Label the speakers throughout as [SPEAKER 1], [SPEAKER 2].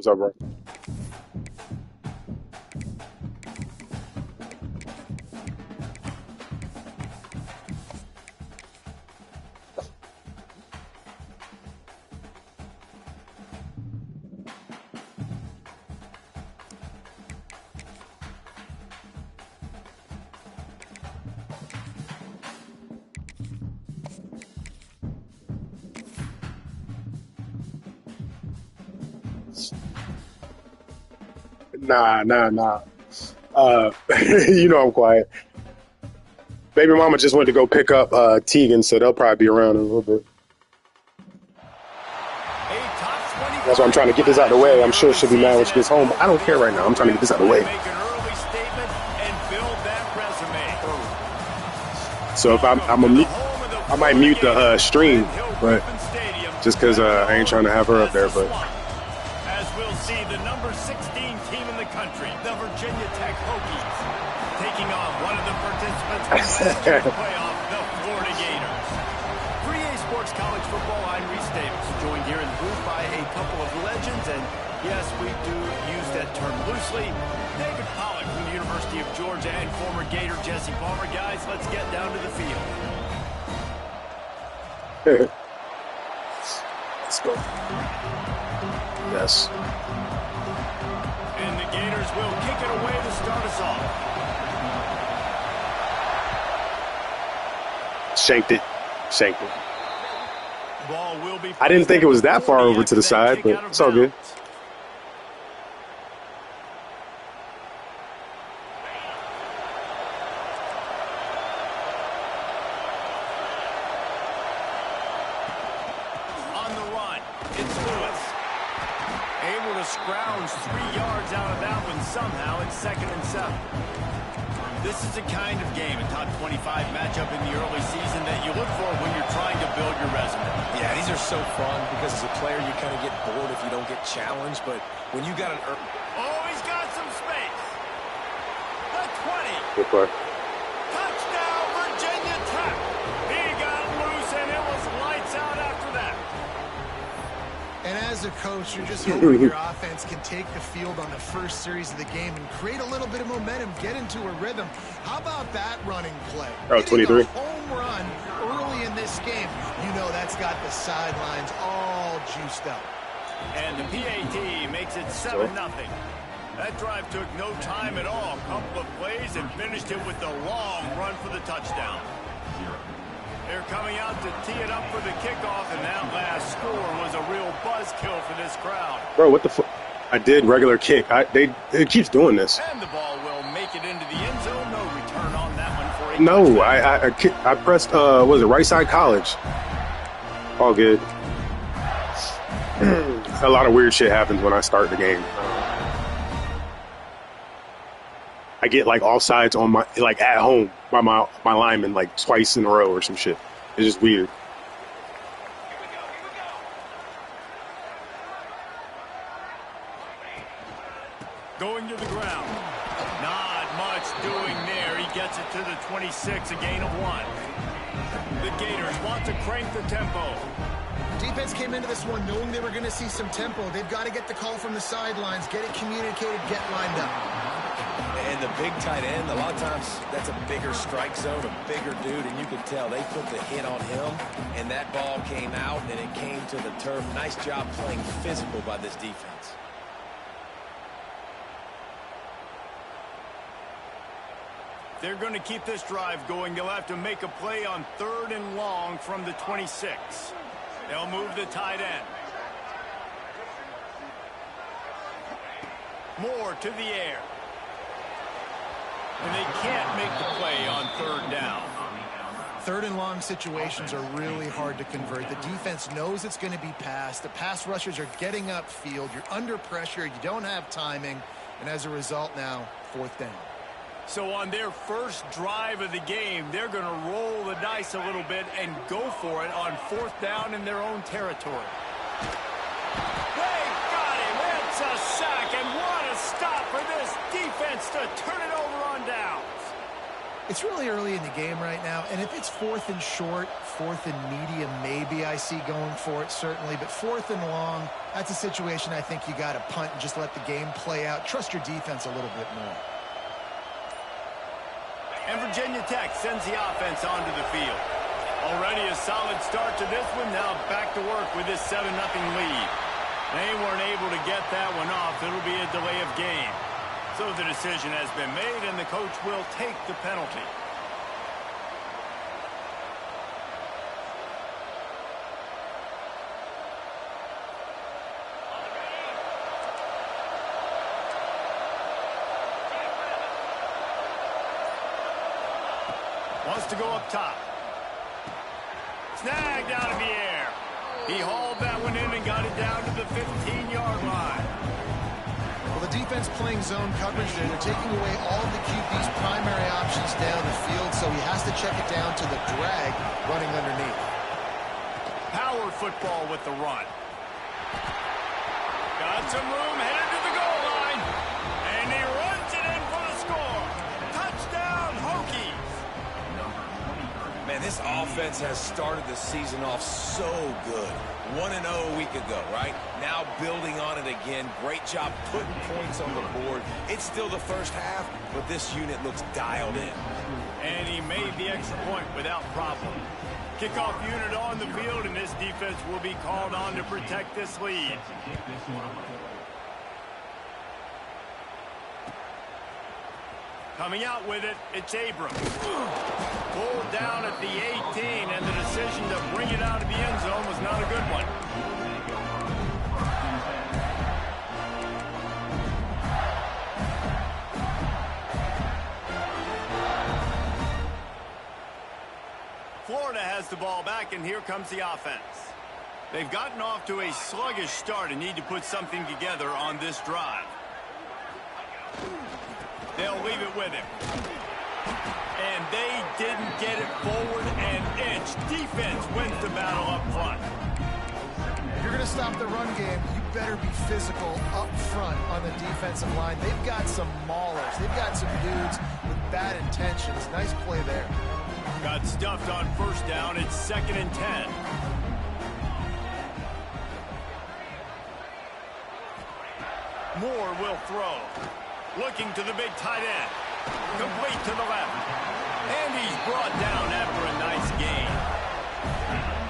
[SPEAKER 1] What's up, bro? Nah. You know I'm quiet. Baby mama just went to go pick up Tegan, so they'll probably be around in a little bit. That's why I'm trying to get this out of the way. I'm sure she'll be mad when she gets home. I don't care right now. I'm trying to get this out of the way. So if I might mute the stream, but just because I ain't trying to have her up there. But
[SPEAKER 2] as we'll see, the number 16 team in the country, the Virginia Tech Hokies, taking on one of the participants from last year's playoff, the Florida Gators. 3A Sports College Football, I'm Davis, joined here in the booth by a couple of legends, and yes, we do use that term loosely. David Pollack from the University of Georgia and former Gator Jesse Palmer. Guys, let's get down to the field.
[SPEAKER 1] Let's go. Yes.
[SPEAKER 2] And the Gators will kick it away to start us off.
[SPEAKER 1] Shanked it. I didn't think it was that far over to the side, but it's all good.
[SPEAKER 2] On the run, it's Lewis. Able to scrounge 3 yards out of that one somehow. It's 2nd and 7. This is the kind of game, a top 25 matchup in the early season that you look for when you're trying to build your resume.
[SPEAKER 3] Yeah, these are so fun because as a player you kind of get bored if you don't get challenged, but when you got an...
[SPEAKER 2] Oh, he's got some space. The 20.
[SPEAKER 1] Good play.
[SPEAKER 2] Touchdown, Virginia Tech. He got loose, and it was lights out after that.
[SPEAKER 4] And as a coach, you're just hoping your offense can take the field on the first series of the game and create a little bit of momentum, get into a rhythm. How about that running play?
[SPEAKER 1] Oh, 23.
[SPEAKER 4] A home run early in this game. You know that's got the sidelines all juiced up.
[SPEAKER 2] And the PAT makes it 7-0. That drive took no time at all. Couple of plays and finished it with the long run for the touchdown. They're coming out to tee it up for the kickoff, and that last score was a real buzzkill for this crowd.
[SPEAKER 1] Bro, what the fuck? I did regular kick. It keeps doing this.
[SPEAKER 2] And the ball will make it into the end zone. No return on that one for a
[SPEAKER 1] No, I pressed, was it right side college? All good. A lot of weird shit happens when I start the game. I get like offsides on my, like at home by my lineman like twice in a row or some shit. It's just weird.
[SPEAKER 2] Going to the ground. Not much doing there. He gets it to the 26, a gain of 1. The Gators want to crank the tempo.
[SPEAKER 4] Defense came into this one knowing they were going to see some tempo. They've got to get the call from the sidelines, get it communicated, get lined up.
[SPEAKER 3] And the big tight end, a lot of times that's a bigger strike zone, a bigger dude, and you could tell they put the hit on him, and that ball came out, and it came to the turf. Nice job playing physical by this defense.
[SPEAKER 2] They're going to keep this drive going. They'll have to make a play on 3rd and long from the 26. They'll move the tight end. Moore to the air. And they can't make the play on 3rd down.
[SPEAKER 4] 3rd and long situations are really hard to convert. The defense knows it's going to be passed. The pass rushers are getting upfield. You're under pressure. You don't have timing. And as a result now, 4th down.
[SPEAKER 2] So on their first drive of the game, they're going to roll the dice a little bit and go for it on 4th down in their own territory. They got him. It's a sack, and what a stop for this defense to turn it over on downs.
[SPEAKER 4] It's really early in the game right now, and if it's 4th and short, 4th and medium, maybe I see going for it, certainly. But 4th and long, that's a situation I think you got to punt and just let the game play out. Trust your defense a little bit more.
[SPEAKER 2] And Virginia Tech sends the offense onto the field. Already a solid start to this one. Now back to work with this 7-0 lead. They weren't able to get that one off. It'll be a delay of game. So the decision has been made, and the coach will take the penalty. Wants to go up top. Snagged out of the air. He hauled that one in and got it down to the 15-yard line.
[SPEAKER 4] Well, the defense playing zone coverage there. They're taking away all of the QB's primary options down the field, so he has to check it down to the drag running underneath.
[SPEAKER 2] Power football with the run. Got some room, headed to the goal line. And he runs it in for the score. Touchdown, Hokies.
[SPEAKER 3] Man, this offense has started the season off so good. 1-0 a week ago, right? Now building on it again. Great job putting points on the board. It's still the first half, but this unit looks dialed in.
[SPEAKER 2] And he made the extra point without problem. Kickoff unit on the field, and this defense will be called on to protect this lead. Coming out with it, it's Abrams. Pulled down at the 18, and the decision to bring it out of the end zone was not a good one. Florida has the ball back, and here comes the offense. They've gotten off to a sluggish start and need to put something together on this drive. They'll leave it with him. And they didn't get it forward an inch. Defense wins the battle up front.
[SPEAKER 4] If you're going to stop the run game, you better be physical up front on the defensive line. They've got some maulers. They've got some dudes with bad intentions. Nice play there.
[SPEAKER 2] Got stuffed on first down. It's 2nd and 10. Moore will throw. Looking to the big tight end. Complete to the left. And he's brought down after a nice gain.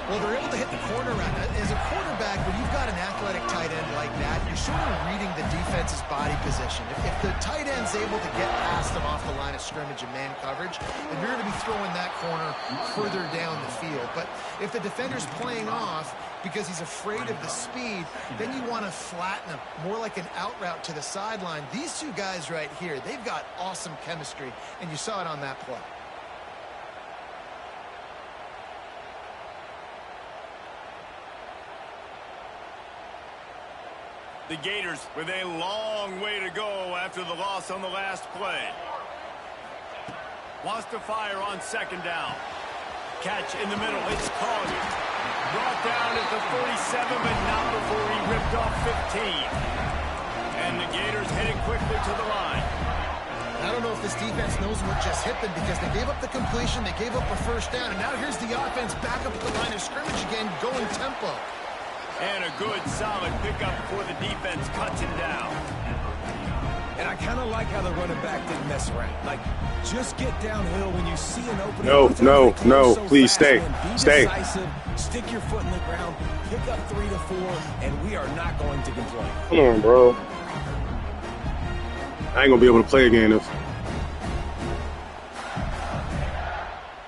[SPEAKER 4] Well, they're able to hit the corner route. As a quarterback, when you've got an athletic tight end like that, you're sort of reading the defense's body position. If the tight end's able to get past them off the line of scrimmage and man coverage, then you're going to be throwing that corner further down the field. But if the defender's playing off because he's afraid of the speed, then you want to flatten him, more like an out route to the sideline. These two guys right here, they've got awesome chemistry, and you saw it on that play.
[SPEAKER 2] The Gators with a long way to go after the loss on the last play. Wants to fire on 2nd down. Catch in the middle. It's Collier. Brought down at the 47, but not before he ripped off 15. And the Gators heading quickly to the line.
[SPEAKER 4] I don't know if this defense knows what just hit them because they gave up the completion, they gave up a first down, and now here's the offense back up at the line of scrimmage again, going tempo.
[SPEAKER 2] And a good, solid pickup before the defense cuts him down.
[SPEAKER 3] And I kind of like how the running back didn't mess around. Like, just get downhill when you see an opening.
[SPEAKER 1] No, please stay. Stay.
[SPEAKER 3] Decisive, stick your foot in the ground, pick up 3 to 4, and we are not going to complain.
[SPEAKER 1] Come on, bro. I ain't gonna be able to play again if...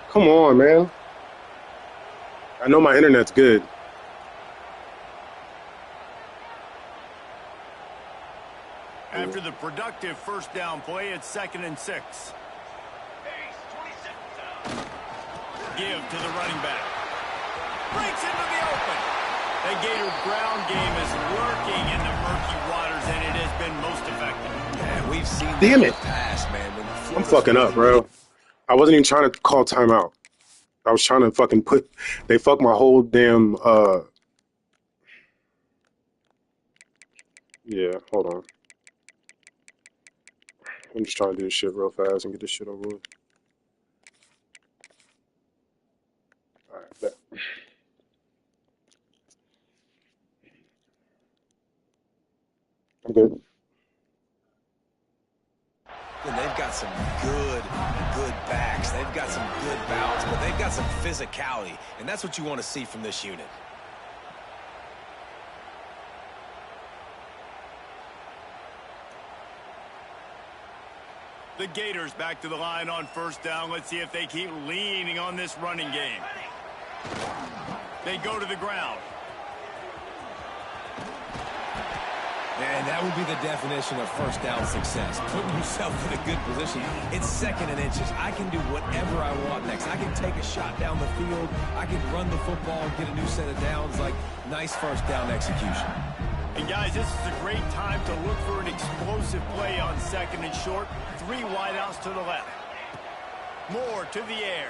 [SPEAKER 1] Come on, man. I know my internet's good.
[SPEAKER 2] After the productive first down play, it's 2nd and 6. Give to the running back. Breaks into the open. The Gator ground game is lurking in the murky waters, and it has been most effective.
[SPEAKER 3] Man, we've seen
[SPEAKER 1] Damn
[SPEAKER 3] that
[SPEAKER 1] it.
[SPEAKER 3] pass, man.
[SPEAKER 1] I'm fucking up, bro. I wasn't even trying to call timeout. I was trying to fucking put... They fucked my whole damn... Yeah, hold on. I'm just trying to do this shit real fast and get this shit over with. I'm good.
[SPEAKER 3] And they've got some good backs. They've got some good balance, but they've got some physicality, and that's what you want to see from this unit.
[SPEAKER 2] The Gators back to the line on first down. Let's see if they keep leaning on this running game. They go to the ground.
[SPEAKER 3] And that would be the definition of first down success. Putting yourself in a good position. It's 2nd and inches. I can do whatever I want next. I can take a shot down the field. I can run the football and get a new set of downs. Like, nice first down execution.
[SPEAKER 2] And guys, this is a great time to look for an explosive play on 2nd and short. 3 wideouts to the left. Moore to the air.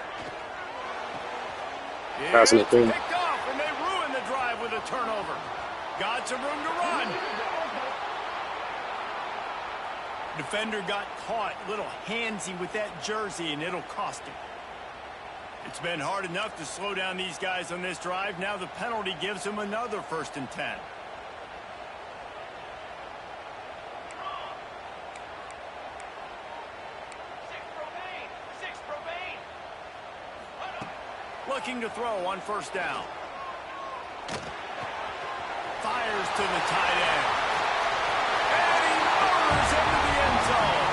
[SPEAKER 1] Passing
[SPEAKER 2] It's
[SPEAKER 1] the thing.
[SPEAKER 2] picked off, and they ruin the drive with a turnover. Got some room to run. Defender got caught a little handsy with that jersey, and it'll cost him. It's been hard enough to slow down these guys on this drive. Now the penalty gives them another 1st and 10. Looking to throw on first down. Fires to the tight end. And he motors into the end zone.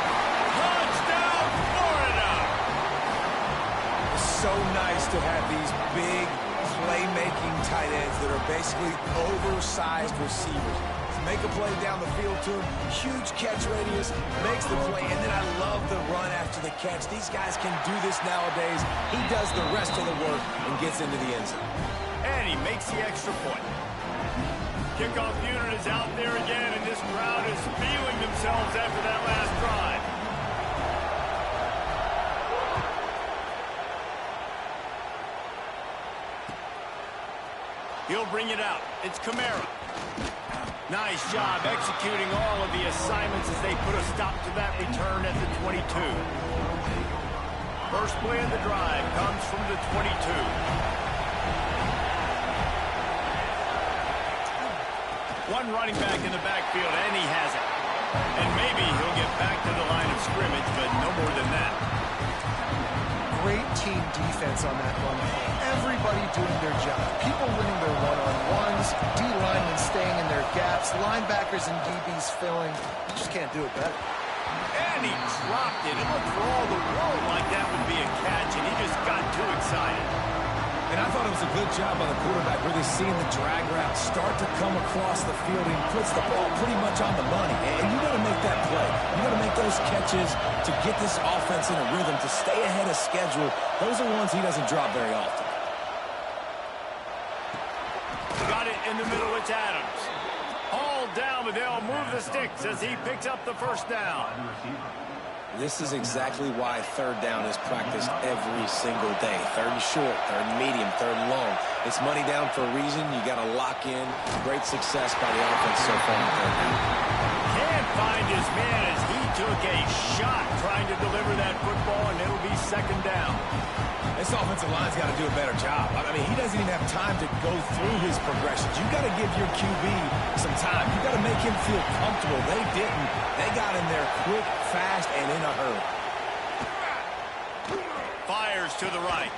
[SPEAKER 2] Touchdown, Florida!
[SPEAKER 3] It's so nice to have these big playmaking tight ends that are basically oversized receivers. Make a play down the field to him, huge catch radius, makes the play, and then I love the run after the catch. These guys can do this nowadays. He does the rest of the work and gets into the end zone.
[SPEAKER 2] And he makes the extra point. Kickoff unit is out there again, and this crowd is feeling themselves after that last drive. He'll bring it out. It's Kamara. Nice job executing all of the assignments as they put a stop to that return at the 22. First play of the drive comes from the 22. One running back in the backfield, and he has it. And maybe he'll get back to the line of scrimmage, but no more than that.
[SPEAKER 4] Great team defense on that one. Everybody doing their job. People winning their one-on-ones, D-linemen staying in their gaps, linebackers and DBs filling. You just can't do it better.
[SPEAKER 2] And he dropped it. It looked for all the world like that would be a catch, and he just got too excited.
[SPEAKER 3] And I thought it was a good job by the quarterback really seeing the drag route start to come across the field. He puts the ball pretty much on the money. And you got to make that play. You got to make those catches to get this offense in a rhythm, to stay ahead of schedule. Those are ones he doesn't drop very often.
[SPEAKER 2] Got it in the middle. It's Adams. All down, but they'll move the sticks as he picks up the first down.
[SPEAKER 3] This is exactly why 3rd down is practiced every single day. 3rd and short, 3rd and medium, 3rd and long. It's money down for a reason. You got to lock in. Great success by the offense so far on 3rd down.
[SPEAKER 2] Can't find his man as he took a shot trying to deliver that football, and it'll be 2nd down.
[SPEAKER 3] This offensive line's got to do a better job. I mean, he doesn't even have time to go through his progressions. You got to give your QB some time. You got to make him feel comfortable. They didn't. They got in there quick, fast, and in a hurry.
[SPEAKER 2] Fires to the right.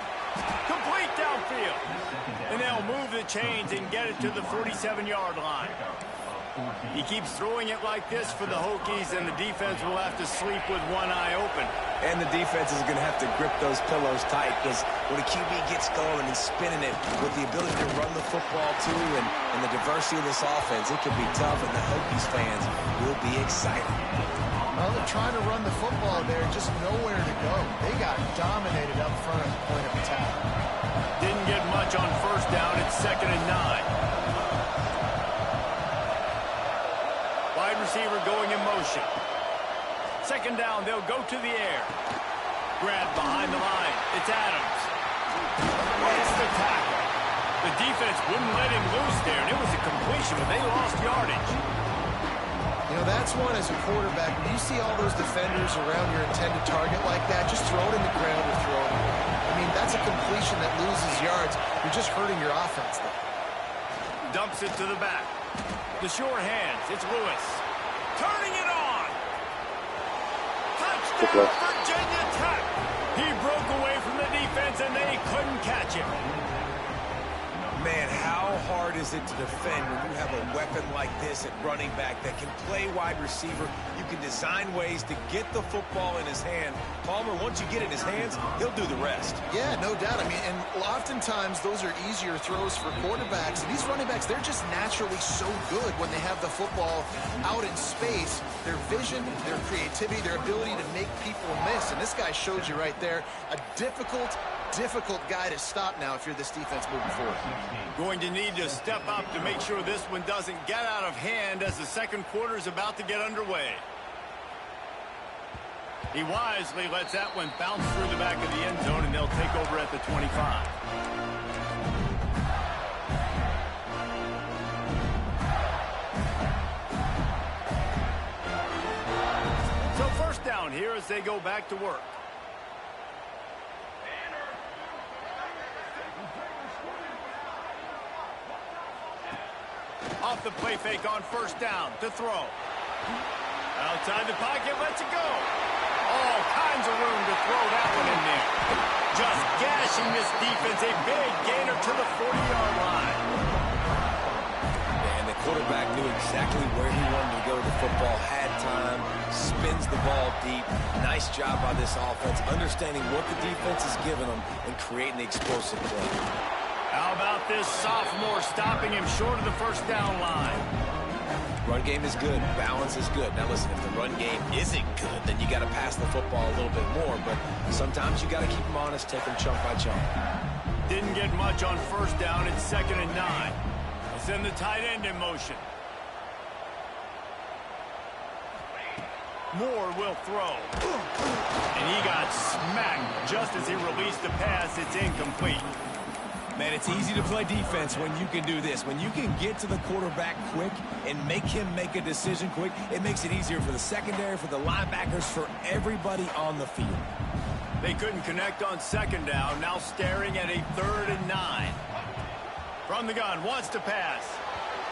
[SPEAKER 2] Complete downfield. And they'll move the chains and get it to the 47-yard line. He keeps throwing it like this for the Hokies, and the defense will have to sleep with one eye open.
[SPEAKER 3] And the defense is going to have to grip those pillows tight, because when a QB gets going and he's spinning it with the ability to run the football too and the diversity of this offense, it can be tough, and the Hokies fans will be excited.
[SPEAKER 4] Well, they're trying to run the football there, just nowhere to go. They got dominated up front at the point of attack.
[SPEAKER 2] Didn't get much on first down. It's 2nd and 9. Wide receiver going in motion. 2nd down, they'll go to the air. Grab behind the line. It's Adams. It's the tackle. The defense wouldn't let him loose there, and it was a completion, but they lost yardage.
[SPEAKER 4] You know, that's one as a quarterback. When you see all those defenders around your intended target like that, just throw it in the ground or throw it away. I mean, mean, that's a completion that loses yards. You're just hurting your offense there.
[SPEAKER 2] Dumps it to the back. The sure hands. It's Lewis. Turning it on. Touchdown, Virginia Tech. He broke away from the defense, and they couldn't catch him.
[SPEAKER 3] Man, how hard is it to defend when you have a weapon like this at running back that can play wide receiver? You can design ways to get the football in his hand. Palmer, once you get it in his hands, he'll do the rest.
[SPEAKER 4] Yeah, no doubt. I mean, and oftentimes those are easier throws for quarterbacks. And these running backs, they're just naturally so good when they have the football out in space. Their vision, their creativity, their ability to make people miss. And this guy showed you right there a difficult guy to stop now if you're this defense moving forward.
[SPEAKER 2] Going to need to step up to make sure this one doesn't get out of hand as the second quarter is about to get underway. He wisely lets that one bounce through the back of the end zone, and they'll take over at the 25. So first down here as they go back to work. Off the play fake on first down to throw. Outside the pocket, lets it go. All kinds of room to throw that one in there. Just gashing this defense. A big gainer to the 40-yard line.
[SPEAKER 3] And the quarterback knew exactly where he wanted to go with the football, had time, spins the ball deep. Nice job by this offense, understanding what the defense is giving them and creating the explosive play.
[SPEAKER 2] How about this sophomore stopping him short of the first down line?
[SPEAKER 3] Run game is good. Balance is good. Now listen, if the run game isn't good, then you got to pass the football a little bit more. But sometimes you got to keep them honest, take them chunk by chunk.
[SPEAKER 2] Didn't get much on first down. It's 2nd and 9. They'll send the tight end in motion. Moore will throw. And he got smacked just as he released the pass. It's incomplete.
[SPEAKER 3] Man, it's easy to play defense when you can do this. When you can get to the quarterback quick and make him make a decision quick, it makes it easier for the secondary, for the linebackers, for everybody on the field.
[SPEAKER 2] They couldn't connect on second down. Now staring at a 3rd and 9. From the gun, wants to pass.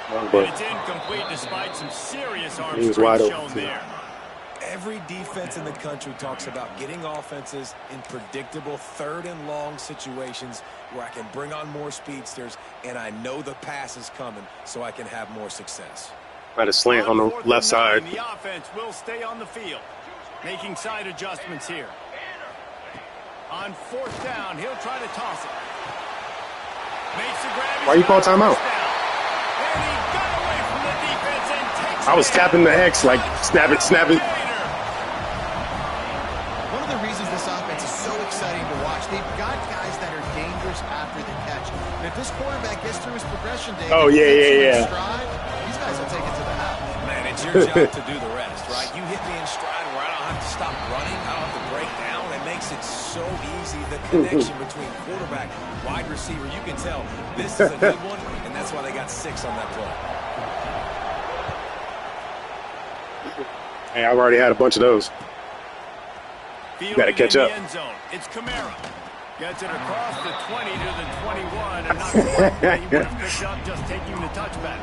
[SPEAKER 2] And it's incomplete despite some serious arm strength shown there.
[SPEAKER 3] Every defense in the country talks about getting offenses in predictable 3rd and long situations where I can bring on more speedsters and I know the pass is coming so I can have more success.
[SPEAKER 1] Try to slant on the left side.
[SPEAKER 2] The offense will stay on the field, making side adjustments here. On 4th down, he'll try to toss it. Makes the grab.
[SPEAKER 1] Why you call timeout?
[SPEAKER 2] And he got away from the defense and takes
[SPEAKER 1] I was tapping the X like snap it, snap it.
[SPEAKER 4] One of the reasons this offense is so exciting to watch, they've got guys that are dangerous after the catch. And if this quarterback gets through his progression, Dave, stride, these guys will take it to the house.
[SPEAKER 3] Man, it's your job to do the rest, right? You hit me in stride where I don't have to stop running, I don't have to break down. It makes it so easy, the connection between quarterback, wide receiver. You can tell this is a good one, and that's why they got 6 on that play.
[SPEAKER 1] Hey, I've already had a bunch of those. You got to catch up.
[SPEAKER 2] End zone. It's Kamara. Gets it across the 20 to the 21, and not quite where he would have picked up just taking the touchback.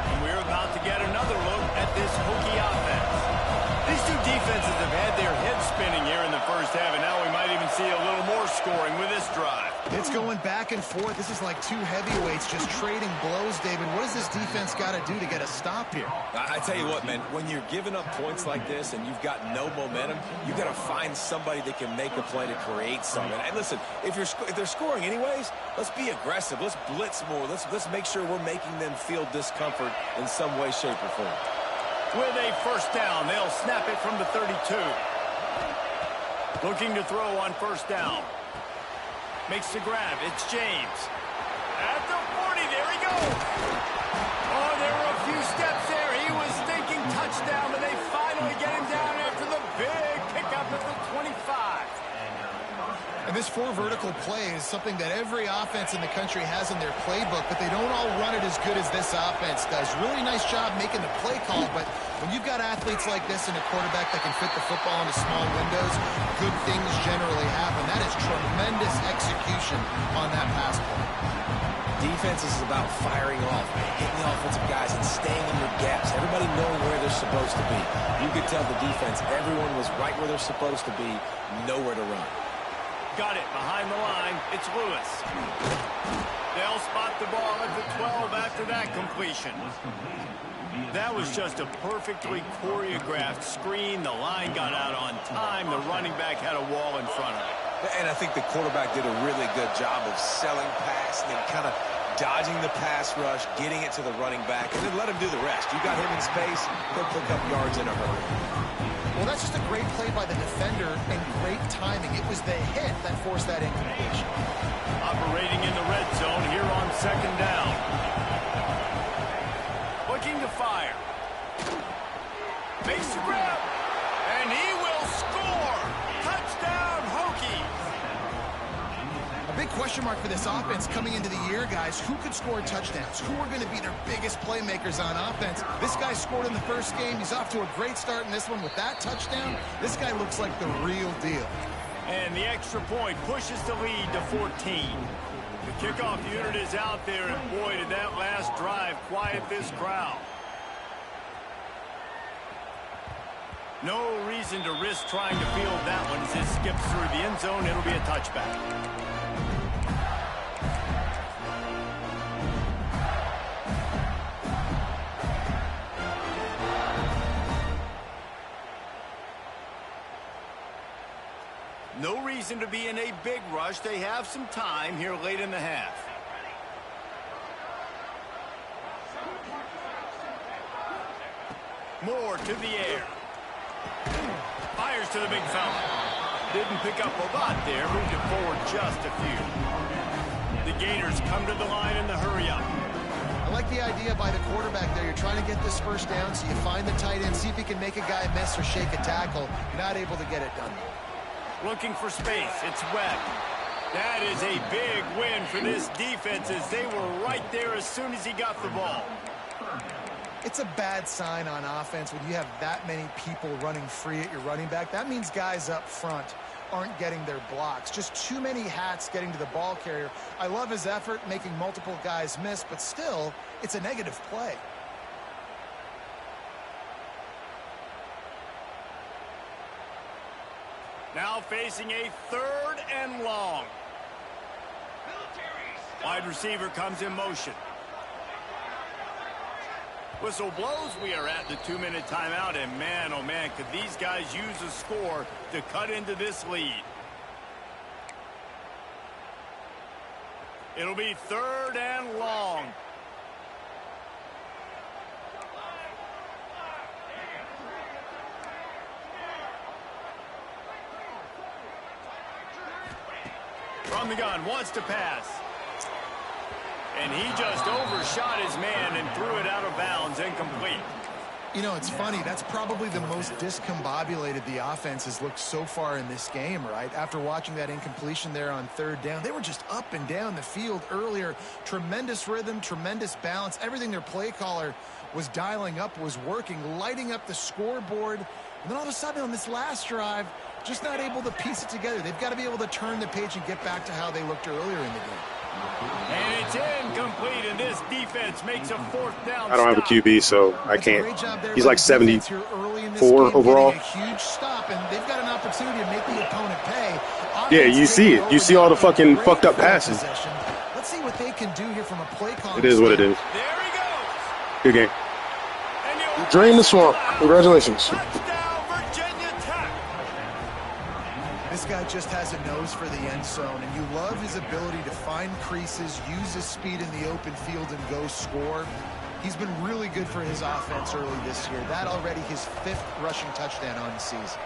[SPEAKER 2] And we're about to get another look at this Hokie offense. These two defenses have had their heads spinning here in the first half, and now we might even see a little more scoring with this drive.
[SPEAKER 4] It's going back and forth. This is like two heavyweights just trading blows, David. What does this defense got to do to get a stop here?
[SPEAKER 3] I tell you what, man, when you're giving up points like this and you've got no momentum, you've got to find somebody that can make a play to create something. And listen, if they're scoring anyways, let's be aggressive. Let's blitz more. Let's make sure we're making them feel discomfort in some way, shape, or form.
[SPEAKER 2] With a first down, they'll snap it from the 32. Looking to throw on first down. Makes the grab. It's James. At the 40, there he goes. Oh, there were a few steps there. He was thinking touchdown, but they finally get him down after the big pickup at the 25.
[SPEAKER 4] And this 4 vertical play is something that every offense in the country has in their playbook, but they don't all run it as good as this offense does. Really nice job making the play call, but when you've got athletes like this and a quarterback that can fit the football into small windows, good things generally happen. That is tremendous execution on that pass play.
[SPEAKER 3] Defense is about firing off, hitting the offensive guys and staying in your gaps. Everybody knowing where they're supposed to be. You could tell the defense, everyone was right where they're supposed to be, nowhere to run.
[SPEAKER 2] Got it behind the line. It's Lewis. They'll spot the ball at the 12 after that completion. That was just a perfectly choreographed screen. The line got out on time. The running back had a wall in front of it.
[SPEAKER 3] And I think the quarterback did a really good job of selling pass and then kind of dodging the pass rush, getting it to the running back, and then let him do the rest. You got him in space, he'll pick up yards in a hurry.
[SPEAKER 4] Well, that's just a great play by the defender and great timing. It was the hit that forced that incompletion.
[SPEAKER 2] Operating in the red zone here on 2nd down. Looking to fire. Makes the grab. And he will score. Touchdown, Hokies.
[SPEAKER 4] A big question mark for this offense coming into the year, guys. Who could score touchdowns? Who are going to be their biggest playmakers on offense? This guy scored in the first game. He's off to a great start in this one with that touchdown. This guy looks like the real deal.
[SPEAKER 2] And the extra point pushes the lead to 14. The kickoff unit is out there, and boy, did that last drive quiet this crowd. No reason to risk trying to field that one as it skips through the end zone. It'll be a touchback. No reason to be in a big rush. They have some time here late in the half. Moore to the air. Fires to the big fella. Didn't pick up a lot there. Moved it forward just a few. The Gators come to the line in the hurry up.
[SPEAKER 4] I like the idea by the quarterback there. You're trying to get this first down, so you find the tight end, see if he can make a guy miss or shake a tackle. Not able to get it done.
[SPEAKER 2] Looking for space. It's Webb. That is a big win for this defense as they were right there as soon as he got the ball.
[SPEAKER 4] It's a bad sign on offense when you have that many people running free at your running back. That means guys up front aren't getting their blocks. Just too many hats getting to the ball carrier. I love his effort, making multiple guys miss, but still, it's a negative play.
[SPEAKER 2] Now facing a 3rd and long. Wide receiver comes in motion. Whistle blows. We are at the 2-minute timeout, and man, oh man, could these guys use a score to cut into this lead. It'll be 3rd and long. From the gun, wants to pass. And he just overshot his man and threw it out of bounds, incomplete.
[SPEAKER 4] You know, it's funny. That's probably the most discombobulated the offense has looked so far in this game, right? After watching that incompletion there on 3rd down, they were just up and down the field earlier. Tremendous rhythm, tremendous balance. Everything their play caller was dialing up was working, lighting up the scoreboard. And then all of a sudden on this last drive, just not able to piece it together. They've got to be able to turn the page and get back to how they looked earlier in the game.
[SPEAKER 2] And it's incomplete, and this defense makes a 4th down.
[SPEAKER 1] I don't have a QB, so I can't. He's like 74 overall.
[SPEAKER 4] A huge stop, and they've got an opportunity to make the opponent pay.
[SPEAKER 1] Yeah, you see it. You see all the fucking fucked up passes.
[SPEAKER 4] Let's see what they can do here from a play call.
[SPEAKER 1] It is what it is.
[SPEAKER 2] There he goes.
[SPEAKER 1] Good game. Drain the swamp. Congratulations.
[SPEAKER 4] This guy just has a nose for the end zone, and you love his ability to find creases, use his speed in the open field, and go score. He's been really good for his offense early this year. That already his 5th rushing touchdown on the season.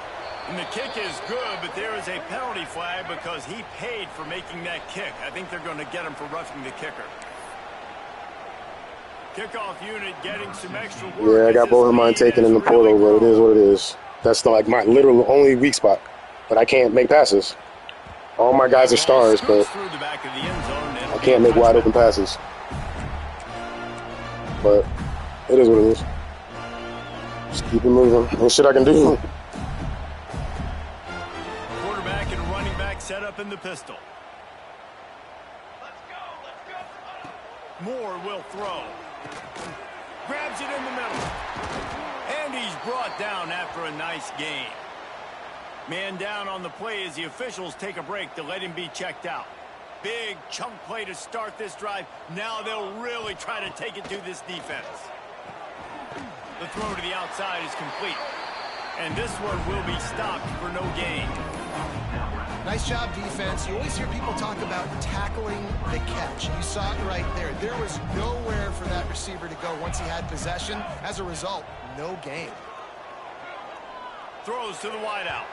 [SPEAKER 2] And the kick is good, but there is a penalty flag because he paid for making that kick. I think they're going to get him for roughing the kicker. Kickoff unit getting some extra work.
[SPEAKER 1] Yeah, I got both of mine taken in the portal, but it is what it is. That's like my literal only weak spot. But I can't make passes. All my guys are stars, but I can't make wide open passes. But it is what it is. Just keep it moving. There's shit I can do.
[SPEAKER 2] Quarterback and running back set up in the pistol. Moore will throw. Grabs it in the middle. And he's brought down after a nice gain. Man down on the play as the officials take a break to let him be checked out. Big chunk play to start this drive. Now they'll really try to take it to this defense. The throw to the outside is complete. And this one will be stopped for no gain.
[SPEAKER 4] Nice job, defense. You always hear people talk about tackling the catch. You saw it right there. There was nowhere for that receiver to go once he had possession. As a result, no gain.
[SPEAKER 2] Throws to the wideout.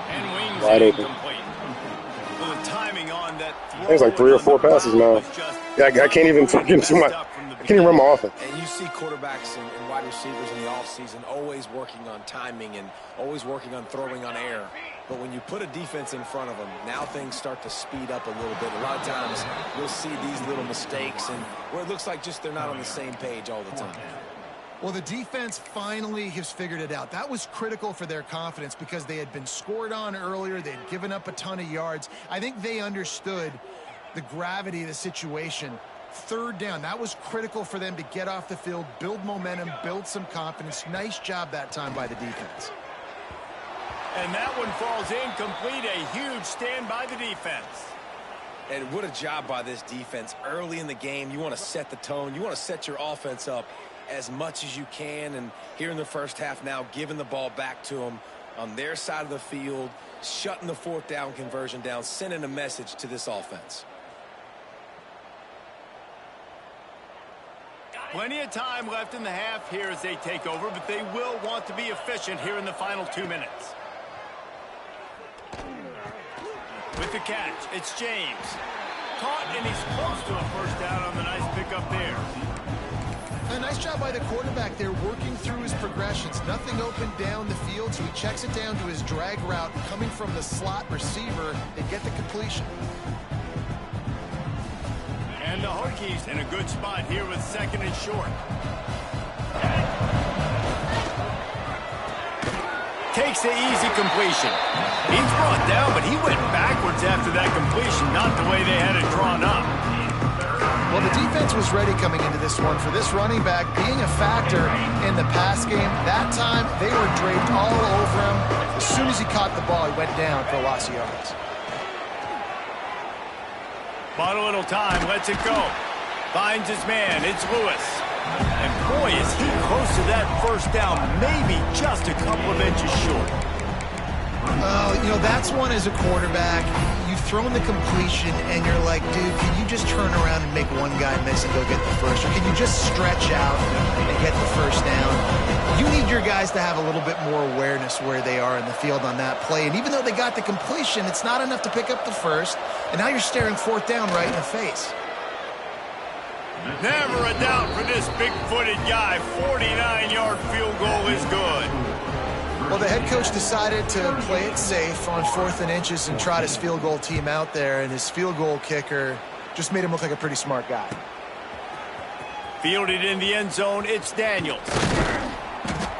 [SPEAKER 2] And wings
[SPEAKER 1] wide open.
[SPEAKER 2] Incomplete. Well, the timing on that throw.
[SPEAKER 1] There's like 3 or 4 passes now. Yeah, I can't even fucking do my. I can't even run my offense.
[SPEAKER 3] And you see quarterbacks and wide receivers in the offseason always working on timing and always working on throwing on air. But when you put a defense in front of them, now things start to speed up a little bit. A lot of times you'll see these little mistakes and where it looks like just they're not on the same page all the time.
[SPEAKER 4] Well, the defense finally has figured it out. That was critical for their confidence because they had been scored on earlier. They had given up a ton of yards. I think they understood the gravity of the situation. 3rd down, that was critical for them to get off the field, build momentum, build some confidence. Nice job that time by the defense.
[SPEAKER 2] And that one falls incomplete. A huge stand by the defense.
[SPEAKER 3] And what a job by this defense. Early in the game, you want to set the tone. You want to set your offense up as much as you can. And here in the first half now, giving the ball back to them on their side of the field, shutting the 4th down conversion down, sending a message to this offense.
[SPEAKER 2] Plenty of time left in the half here as they take over, but they will want to be efficient here in the final 2 minutes. With the catch, it's James. Caught, and he's close to a 1st down on the nice pickup there.
[SPEAKER 4] A nice job by the quarterback there, working through his progressions. Nothing open down the field, so he checks it down to his drag route. Coming from the slot receiver, they get the completion.
[SPEAKER 2] And the Hokies in a good spot here with 2nd and short. Takes the easy completion. He's brought down, but he went backwards after that completion, not the way they had it drawn up.
[SPEAKER 4] Well, the defense was ready coming into this one. For this running back being a factor in the pass game, that time they were draped all over him. As soon as he caught the ball, he went down for a loss of yards.
[SPEAKER 2] Bought a little time, lets it go. Finds his man, it's Lewis. And boy, is he close to that 1st down, maybe just a couple of inches short.
[SPEAKER 4] You know, that's one as a quarterback. You've thrown the completion, and you're like, dude, can you just turn around and make one guy miss and go get the first? Or can you just stretch out and get the 1st down? You need your guys to have a little bit more awareness where they are in the field on that play. And even though they got the completion, it's not enough to pick up the 1st. And now you're staring 4th down right in the face.
[SPEAKER 2] Never a doubt for this big-footed guy. 49-yard field goal is good.
[SPEAKER 4] Well, the head coach decided to play it safe on 4th and inches and trot his field goal team out there, and his field goal kicker just made him look like a pretty smart guy.
[SPEAKER 2] Fielded in the end zone, it's Daniels.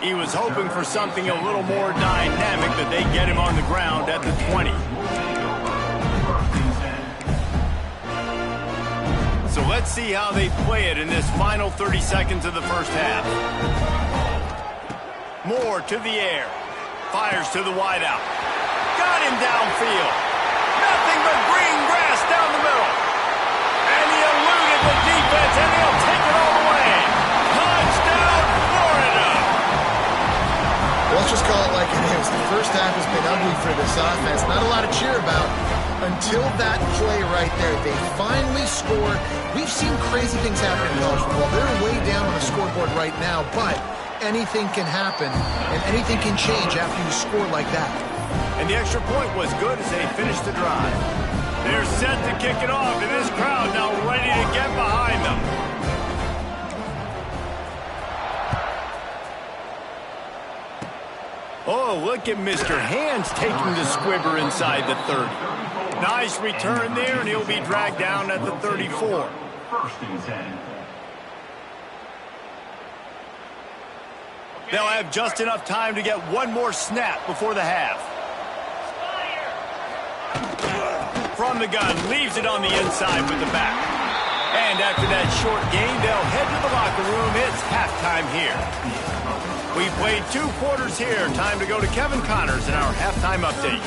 [SPEAKER 2] He was hoping for something a little more dynamic, but they get him on the ground at the 20. So let's see how they play it in this final 30 seconds of the 1st half. Moore to the air. Fires to the wideout. Got him downfield. Nothing but green grass down the middle. And he eluded the defense, and he'll take it all the way. Touchdown, Florida!
[SPEAKER 4] Let's just call it like it is. The 1st half has been ugly for this offense. Not a lot to cheer about until that play right there. They finally scored. We've seen crazy things happen in college football. They're way down on the scoreboard right now, but anything can happen, and anything can change after you score like that.
[SPEAKER 2] And the extra point was good as they finished the drive. They're set to kick it off, and this crowd now ready to get behind them. Oh, look at Mr. Hands taking the squibber inside the 30. Nice return there, and he'll be dragged down at the 34.
[SPEAKER 5] First and 10.
[SPEAKER 2] They'll have just enough time to get one more snap before the half. From the gun, leaves it on the inside with the back. And after that short gain, they'll head to the locker room. It's halftime here. We played 2 quarters here. Time to go to Kevin Connors in our halftime update.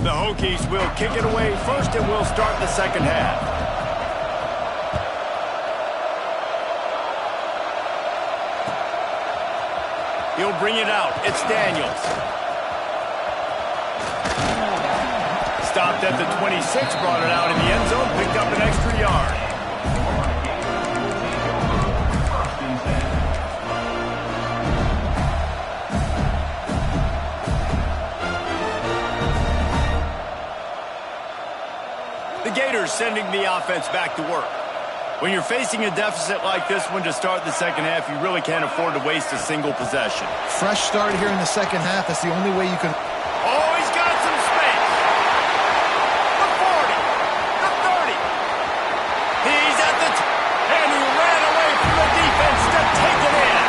[SPEAKER 2] The Hokies will kick it away first, and we'll start the second half. He'll bring it out. It's Daniels. Stopped at the 26, brought it out in the end zone, picked up an extra yard. The Gators sending the offense back to work. When you're facing a deficit like this one to start the second half, you really can't afford to waste a single possession.
[SPEAKER 4] Fresh start here in the second half. That's the only way you can...
[SPEAKER 2] Oh, he's got some space. The 40, the 30. He's at the... and he ran away from the defense to take it in.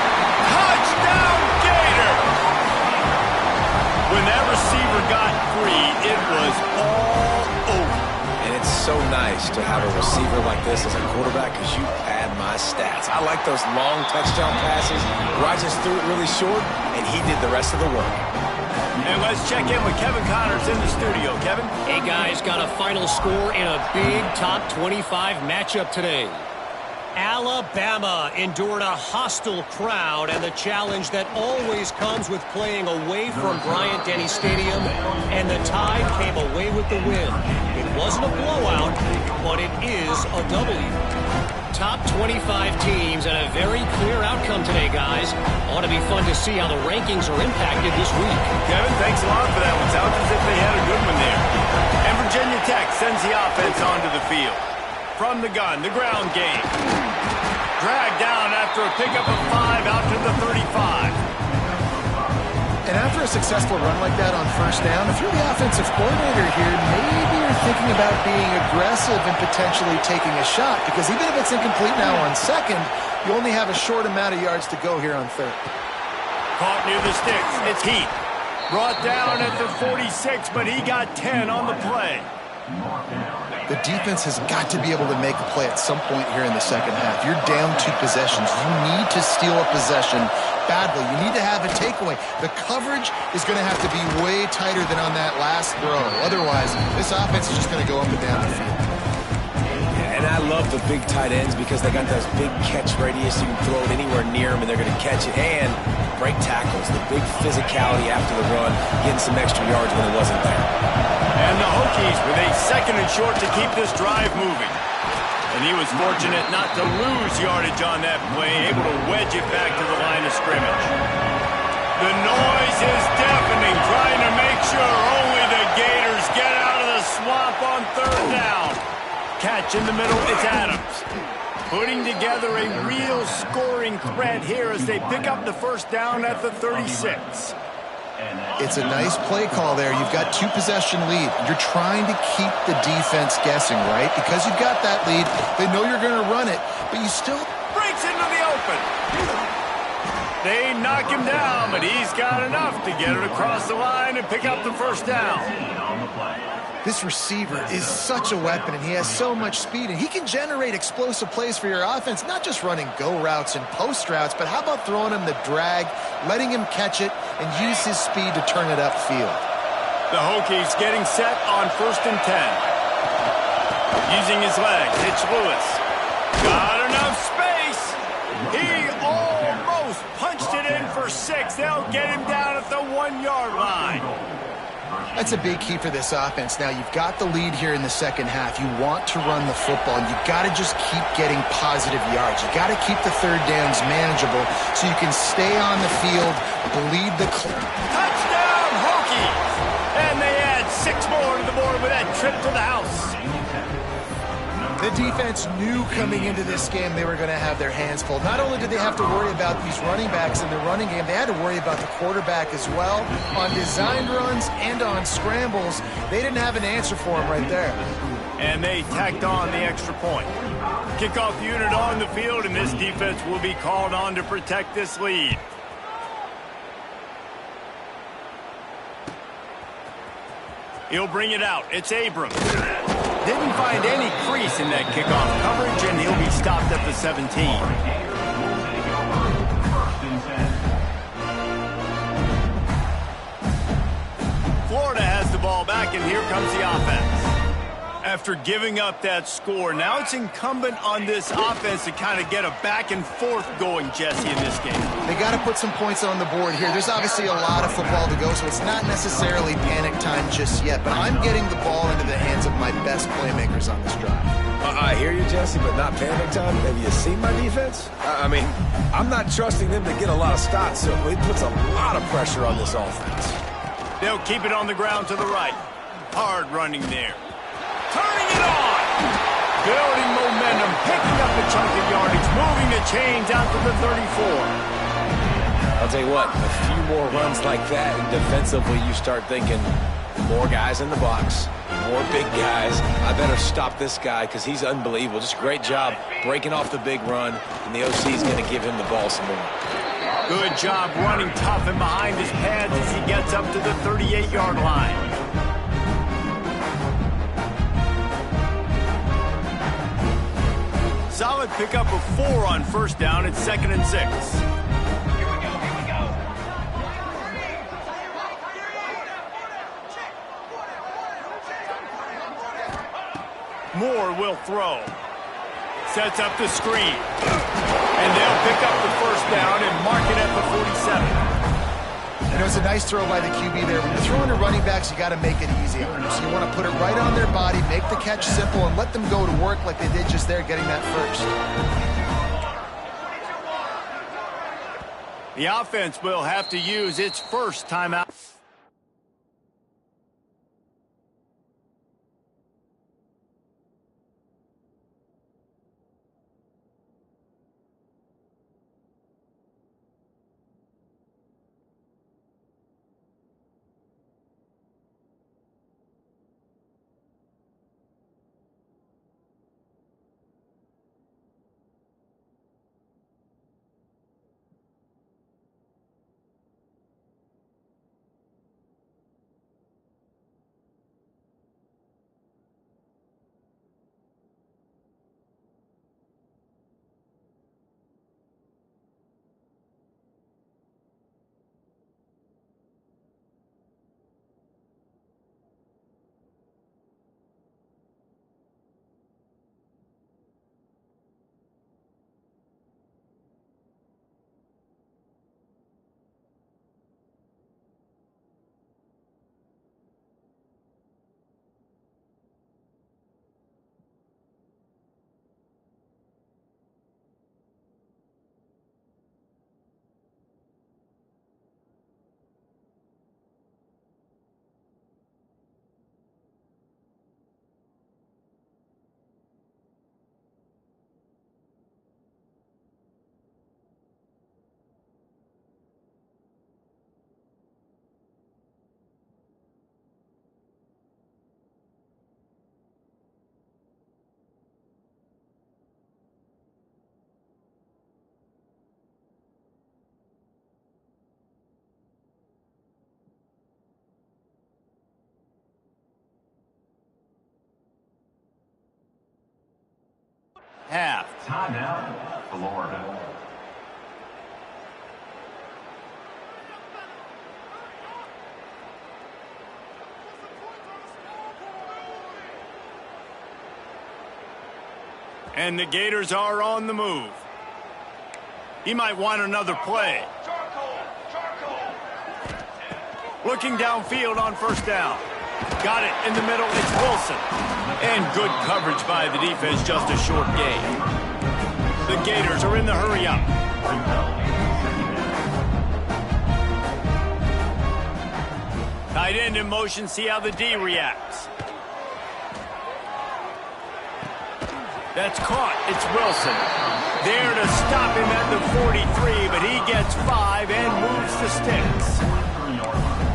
[SPEAKER 2] Touchdown, Gator! When that receiver got free, it was all over.
[SPEAKER 3] And it's so nice to have a receiver like this as a quarterback because you pad my stats. I like those long touchdown passes where I just threw it really short and he did the rest of the work.
[SPEAKER 2] And let's check in with Kevin Connors in the studio. Kevin?
[SPEAKER 6] Hey, guys, got a final score in a big top 25 matchup today. Alabama endured a hostile crowd and the challenge that always comes with playing away from Bryant-Denny Stadium, and the Tide came away with the win. It wasn't a blowout, but it is a W. Top 25 teams and a very clear outcome today, guys. Ought to be fun to see how the rankings are impacted this week.
[SPEAKER 2] Kevin, thanks a lot for that one. Sounds as if they had a good one there. And Virginia Tech sends the offense onto the field. From the gun, the ground game. Dragged down after a pickup of 5 out to the 35.
[SPEAKER 4] And after a successful run like that on first down, if you're the offensive coordinator here, maybe you're thinking about being aggressive and potentially taking a shot, because even if it's incomplete now on second, you only have a short amount of yards to go here on third.
[SPEAKER 2] Caught near the sticks. It's Heath. Brought down at the 46, but he got 10 on the play.
[SPEAKER 4] The defense has got to be able to make a play at some point here in the second half. You're down 2 possessions. You need to steal a possession badly. You need to have a takeaway. The coverage is going to have to be way tighter than on that last throw. Otherwise, this offense is just going to go up and down the field.
[SPEAKER 3] And I love the big tight ends because they got those big catch radius. You can throw it anywhere near them and they're going to catch it. And break tackles, the big physicality after the run, getting some extra yards when it wasn't there.
[SPEAKER 2] And the Hokies with a second and short to keep this drive moving. And he was fortunate not to lose yardage on that play, able to wedge it back to the line of scrimmage. The noise is deafening, trying to make sure only the Gators get out of the swamp on third down. Catch in the middle, it's Adams. Putting together a real scoring threat here as they pick up the first down at the 36.
[SPEAKER 4] It's a nice play call there. You've got 2 possession lead. You're trying to keep the defense guessing, right? Because you've got that lead, they know you're going to run it, but you still...
[SPEAKER 2] Breaks into the open. They knock him down, but he's got enough to get it across the line and pick up the first down.
[SPEAKER 4] This receiver is such a weapon, and he has so much speed, and he can generate explosive plays for your offense, not just running go routes and post routes, but how about throwing him the drag, letting him catch it, and use his speed to turn it upfield.
[SPEAKER 2] The Hokies getting set on 1st and 10. Using his legs, it's Lewis. Got enough space. He almost punched it in for 6. They'll get him down at the 1-yard line.
[SPEAKER 4] That's a big key for this offense. Now, you've got the lead here in the second half. You want to run the football, and you've got to just keep getting positive yards. You've got to keep the third downs manageable so you can stay on the field, bleed the clock.
[SPEAKER 2] Touchdown, Hokies! And they add 6 more to the board with that trip to the house.
[SPEAKER 4] The defense knew coming into this game they were going to have their hands full. Not only did they have to worry about these running backs in the running game, they had to worry about the quarterback as well. On designed runs and on scrambles, they didn't have an answer for him right there.
[SPEAKER 2] And they tacked on the extra point. Kickoff unit on the field, and this defense will be called on to protect this lead. He'll bring it out. It's Abrams. Didn't find any crease in that kickoff coverage, and he'll be stopped at the 17. Florida has the ball back, and here comes the offense. After giving up that score, now it's incumbent on this offense to kind of get a back and forth going, Jesse, in this game.
[SPEAKER 4] They got to put some points on the board here. There's obviously a lot of football to go, so it's not necessarily panic time just yet, but I'm getting the ball into the hands of my best playmakers on this drive.
[SPEAKER 3] I hear you, Jesse, but not panic time. Have you seen my defense? I mean, I'm not trusting them to get a lot of stops, so it puts a lot of pressure on this offense.
[SPEAKER 2] They'll keep it on the ground to the right. Hard running there. Turning it on. Building momentum, picking up a chunk of yardage, moving the chains out to the 34.
[SPEAKER 3] I'll tell you what, a few more runs like that, and defensively you start thinking more guys in the box, more big guys. I better stop this guy because he's unbelievable. Just a great job breaking off the big run, and the OC is going to give him the ball some more.
[SPEAKER 2] Good job running tough and behind his pads as he gets up to the 38-yard line. Solid pickup of 4 on first down. It's 2nd and 6. Moore will throw. Sets up the screen. And they'll pick up the first down and mark it at the 47.
[SPEAKER 4] You know, it's a nice throw by the QB there. When you're throwing to running backs, you got to make it easy on them. So you want to put it right on their body, make the catch simple, and let them go to work like they did just there, getting that first.
[SPEAKER 2] The offense will have to use its first timeout. Half.
[SPEAKER 5] Timeout, Florida.
[SPEAKER 2] And the Gators are on the move. He might want another play. Looking downfield on first down. Got it in the middle. It's Wilson. And good coverage by the defense, just a short gain. The Gators are in the hurry up. Tight end in motion, see how the D reacts. That's caught. It's Wilson. There to stop him at the 43, but he gets 5 and moves the sticks.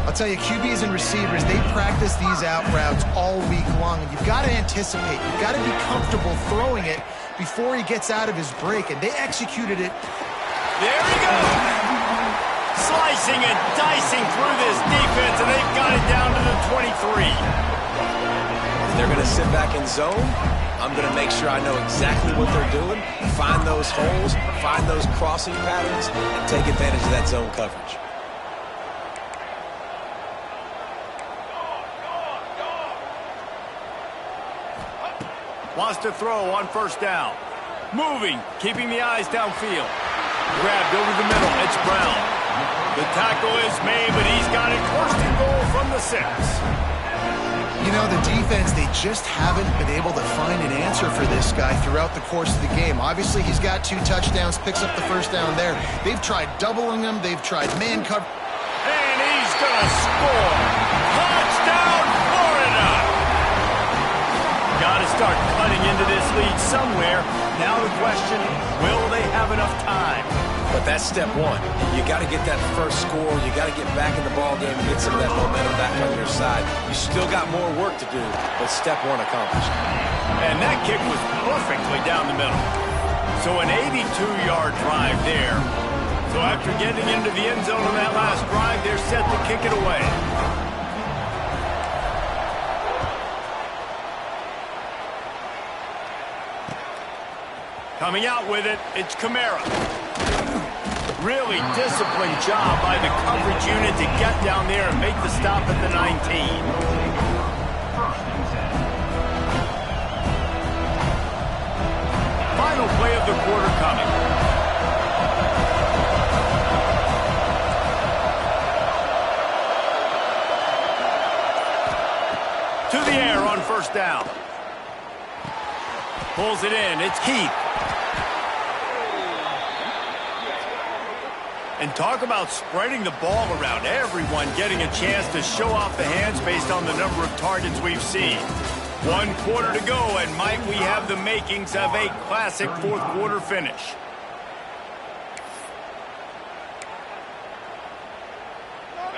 [SPEAKER 4] I'll tell you, QBs and receivers, they practice these out routes all week long, and you've got to anticipate. You've got to be comfortable throwing it before he gets out of his break, and they executed it.
[SPEAKER 2] There he goes. Slicing and dicing through this defense, and they've got it down to the 23.
[SPEAKER 3] They're going to sit back in zone. I'm going to make sure I know exactly what they're doing, find those holes, find those crossing patterns, and take advantage of that zone coverage.
[SPEAKER 2] Wants to throw on first down. Moving, keeping the eyes downfield. Grabbed over the middle. It's Brown. The tackle is made, but he's got it first and goal from the 6.
[SPEAKER 4] You know, the defense, they just haven't been able to find an answer for this guy throughout the course of the game. Obviously, he's got 2 touchdowns, picks up the first down there. They've tried doubling him. They've tried man cover.
[SPEAKER 2] And he's going to score. Touchdown, Florida! Got to start cutting into this lead somewhere. Now the question, will they have enough time?
[SPEAKER 3] But that's step 1. You got to get that first score. You got to get back in the ball game and get some of that momentum back on your side. You still got more work to do, but step 1 accomplished.
[SPEAKER 2] And that kick was perfectly down the middle. So an 82-yard drive there. So after getting into the end zone on that last drive, they're set to kick it away. Coming out with it, it's Kamara. Really disciplined job by the coverage unit to get down there and make the stop at the 19. Final play of the quarter coming. To the air on first down. Pulls it in. It's Keith. And talk about spreading the ball around. Everyone getting a chance to show off the hands based on the number of targets we've seen. 1 quarter to go, and might we have the makings of a classic fourth quarter finish.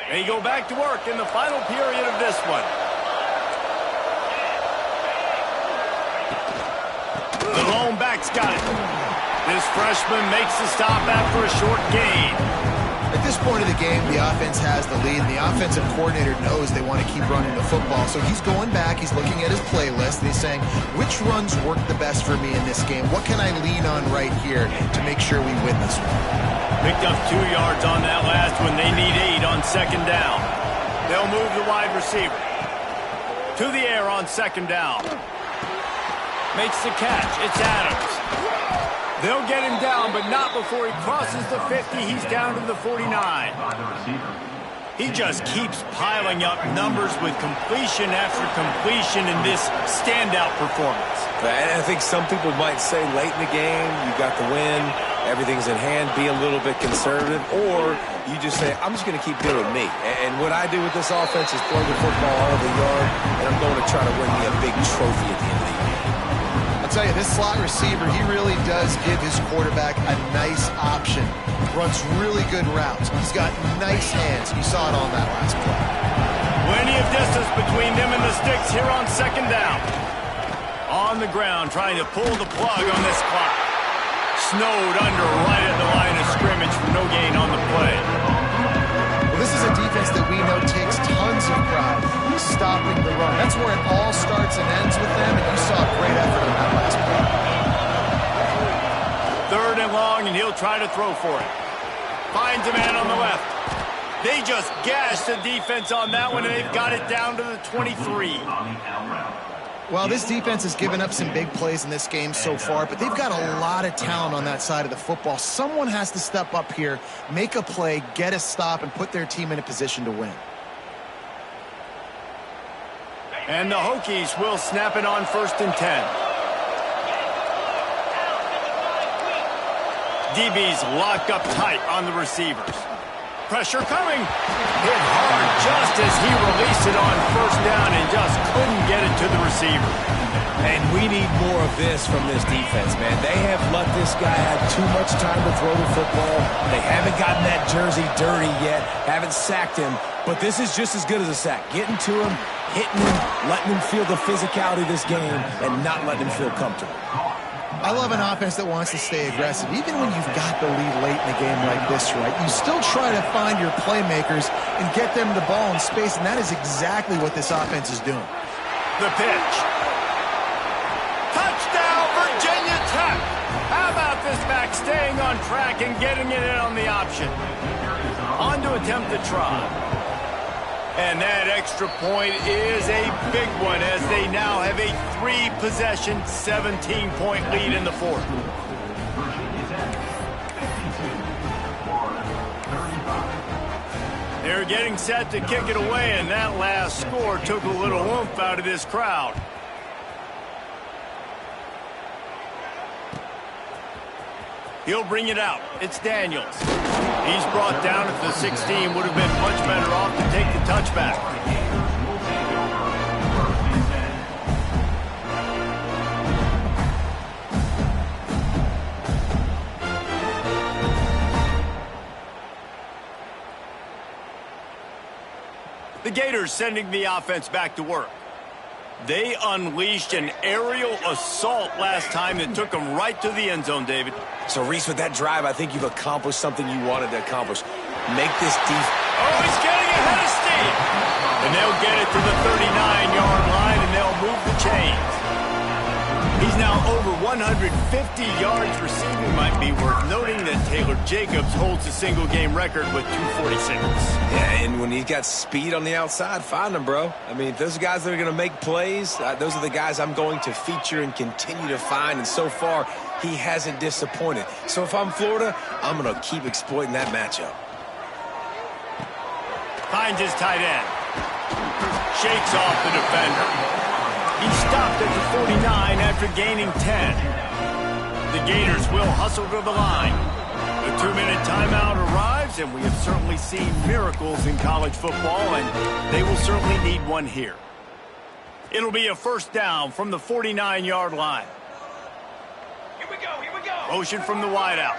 [SPEAKER 2] They go back to work in the final period of this one. The lone back's got it. This freshman makes the stop after a short gain.
[SPEAKER 4] At this point of the game, the offense has the lead, and the offensive coordinator knows they want to keep running the football. So he's going back, he's looking at his playlist, and he's saying, which runs work the best for me in this game? What can I lean on right here to make sure we win this one?
[SPEAKER 2] Picked up 2 yards on that last one. They need 8 on second down. They'll move the wide receiver. To the air on second down. Makes the catch. It's Adams. They'll get him down, but not before he crosses the 50. He's down to the 49. He just keeps piling up numbers with completion after completion in this standout performance.
[SPEAKER 3] And I think some people might say late in the game, you got the win, everything's in hand, be a little bit conservative, or you just say, I'm just going to keep doing me. And what I do with this offense is throw the football all over the yard, and I'm going to try to win me a big trophy at the end of the year.
[SPEAKER 4] I'll tell you, this slot receiver, he really does give his quarterback a nice option. Runs really good routes. He's got nice hands. You saw it on that last play.
[SPEAKER 2] Plenty of distance between them and the sticks here on second down. On the ground, trying to pull the plug on this clock. Snowed under right at the line of scrimmage for no gain on the play.
[SPEAKER 4] Well, this is a defense that we know takes tons of pride stopping the run. That's where it all starts and ends with them, and you saw a great effort on that last play.
[SPEAKER 2] 3rd and long, and he'll try to throw for it. Finds a man on the left. They just gashed the defense on that one, and they've got it down to the 23.
[SPEAKER 4] Well, this defense has given up some big plays in this game so far, but they've got a lot of talent on that side of the football. Someone has to step up here, make a play, get a stop, and put their team in a position to win.
[SPEAKER 2] And the Hokies will snap it on 1st and 10. DB's locked up tight on the receivers. Pressure coming. Hit hard just just as he released it on first down and just couldn't get it to the receiver.
[SPEAKER 3] And we need more of this from this defense, man. They have let this guy have too much time to throw the football. They haven't gotten that jersey dirty yet, haven't sacked him, but this is just as good as a sack. Getting to him, hitting him, letting him feel the physicality of this game, and not letting him feel comfortable.
[SPEAKER 4] I love an offense that wants to stay aggressive. Even when you've got the lead late in a game like this, right, you still try to find your playmakers and get them the ball in space, and that is exactly what this offense is doing.
[SPEAKER 2] The pitch. Touchdown, Virginia Tech. How about this back staying on track and getting it in on the option? On to attempt the try. And that extra point is a big one as they now have a 3-possession, 17-point lead in the fourth. They're getting set to kick it away, and that last score took a little oomph out of this crowd. He'll bring it out. It's Daniels. He's brought down at the 16. Would have been much better off to take the touchback. The Gators sending the offense back to work. They unleashed an aerial assault last time that took them right to the end zone, David.
[SPEAKER 3] So, Reese, with that drive, I think you've accomplished something you wanted to accomplish. Make this defense.
[SPEAKER 2] Oh, he's getting ahead of steam. And they'll get it to the 39-yard line, and they'll move the chains. He's now over 150 yards receiving. Might be worth noting that Taylor Jacobs holds the single-game record with 246.
[SPEAKER 3] Yeah, and when he's got speed on the outside, find him, bro. I mean, if those guys that are going to make plays, those are the guys I'm going to feature and continue to find. And so far, he hasn't disappointed. So if I'm Florida, I'm going to keep exploiting that matchup.
[SPEAKER 2] Finds his tight end. Shakes off the defender. He stopped at the 49 after gaining 10. The Gators will hustle to the line. The 2-minute timeout arrives, and we have certainly seen miracles in college football, and they will certainly need one here. It'll be a first down from the 49-yard line.
[SPEAKER 3] Here we go.
[SPEAKER 2] Motion from the wideout.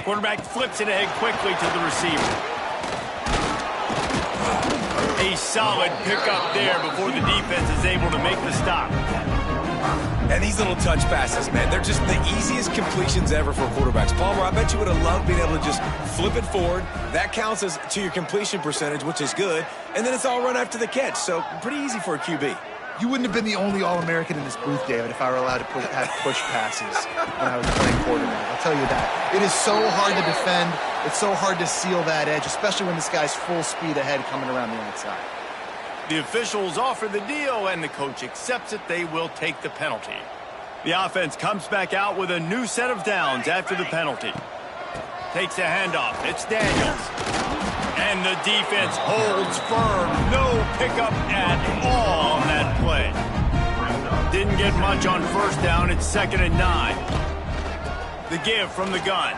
[SPEAKER 2] Quarterback flips it ahead quickly to the receiver. A solid pickup there before the defense is able to make the stop.
[SPEAKER 3] And these little touch passes, man, they're just the easiest completions ever for quarterbacks. Palmer, I bet you would have loved being able to just flip it forward. That counts as to your completion percentage, which is good. And then it's all run after the catch, so pretty easy for a QB.
[SPEAKER 4] You wouldn't have been the only All-American in this booth, David, if I were allowed to have push passes when I was playing quarterback. I'll tell you that. It is so hard to defend. It's so hard to seal that edge, especially when this guy's full speed ahead coming around the outside.
[SPEAKER 2] The officials offer the deal, and the coach accepts it. They will take the penalty. The offense comes back out with a new set of downs after the penalty. Takes a handoff. It's Daniels. And the defense holds firm. No pickup at all on that play. Didn't get much on first down. It's 2nd and 9. The give from the gun.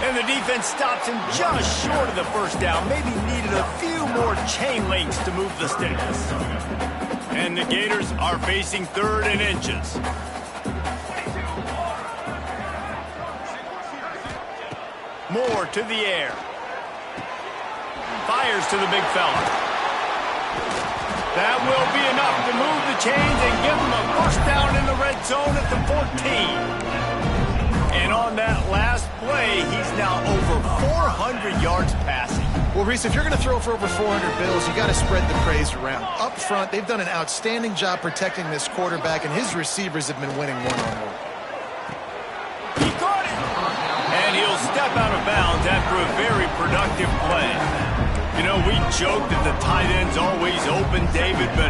[SPEAKER 2] And the defense stops him just short of the first down. Maybe needed a few more chain links to move the sticks. And the Gators are facing 3rd and inches. Moore to the air. Fires to the big fella. That will be enough to move the chains and give him a first down in the red zone at the 14. And on that last play, he's now over 400 yards passing.
[SPEAKER 4] Well, Reese, if you're going to throw for over 400 bills, you got to spread the praise around. Up front, they've done an outstanding job protecting this quarterback, and his receivers have been winning one-on-one.
[SPEAKER 2] He caught it! And he'll step out of bounds after a very productive play. You know, we joke that the tight end's always open, David, but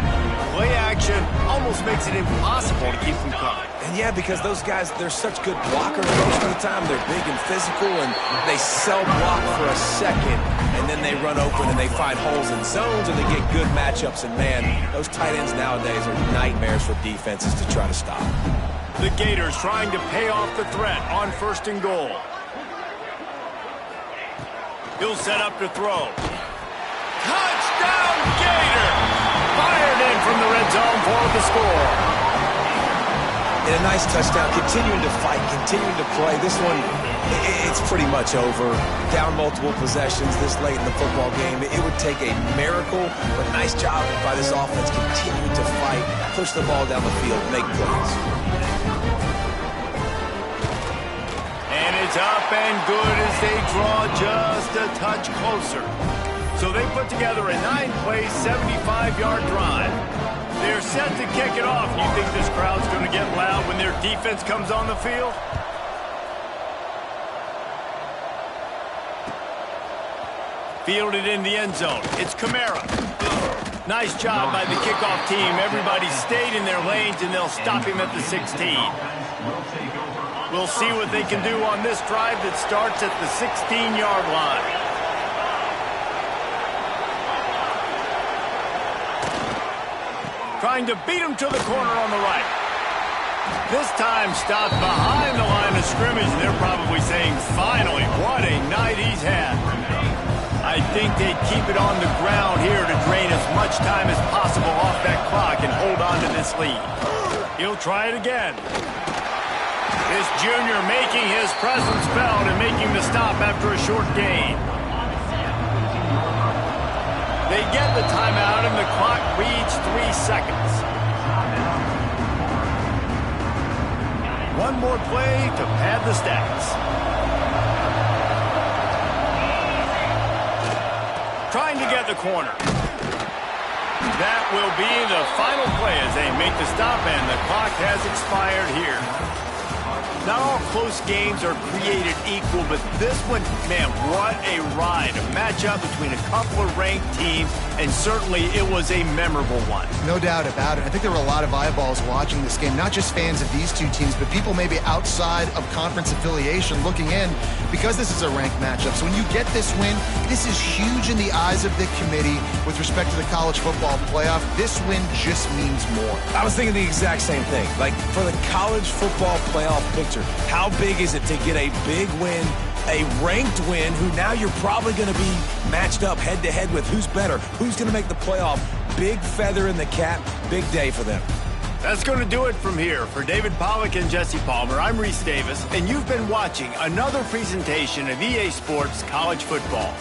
[SPEAKER 2] play action almost makes it impossible to keep them covered.
[SPEAKER 3] And yeah, because those guys, they're such good blockers most of the time. They're big and physical, and they sell block for a second, and then they run open and they find holes in zones, and they get good matchups. And man, those tight ends nowadays are nightmares for defenses to try to stop.
[SPEAKER 2] The Gators trying to pay off the threat on 1st and goal. He'll set up to throw. Touchdown, Gators! Fired in from the red zone for the score.
[SPEAKER 3] And a nice touchdown, continuing to fight, continuing to play. This one, it's pretty much over. Down multiple possessions this late in the football game. It would take a miracle, but nice job by this offense continuing to fight, push the ball down the field, make plays.
[SPEAKER 2] And it's up and good as they draw just a touch closer. So they put together a 9-play, 75-yard drive. They're set to kick it off. You think this crowd's going to get loud when their defense comes on the field? Fielded in the end zone. It's Kamara. Nice job by the kickoff team. Everybody stayed in their lanes, and they'll stop him at the 16. We'll see what they can do on this drive that starts at the 16-yard line. Trying to beat him to the corner on the right. This time stopped behind the line of scrimmage. They're probably saying, finally, what a night he's had. I think they'd keep it on the ground here to drain as much time as possible off that clock and hold on to this lead. He'll try it again. This junior making his presence felt and making the stop after a short gain. They get the timeout, and the clock reads 3 seconds. One more play to pad the stats. Trying to get the corner. That will be the final play as they make the stop, and the clock has expired here. Not all close games are created equal, but this one, man, what a ride. A matchup between a couple of ranked teams, and certainly it was a memorable one.
[SPEAKER 4] No doubt about it. I think there were a lot of eyeballs watching this game, not just fans of these two teams, but people maybe outside of conference affiliation looking in because this is a ranked matchup. So when you get this win, this is huge in the eyes of the committee with respect to the college football playoff. This win just means more.
[SPEAKER 3] I was thinking the exact same thing. Like, for the college football playoff picture, how big is it to get a big win, a ranked win, who now you're probably going to be matched up head-to-head with who's better, who's going to make the playoff. Big feather in the cap, big day for them.
[SPEAKER 2] That's going to do it from here. For David Pollack and Jesse Palmer, I'm Reese Davis, and you've been watching another presentation of EA Sports College Football.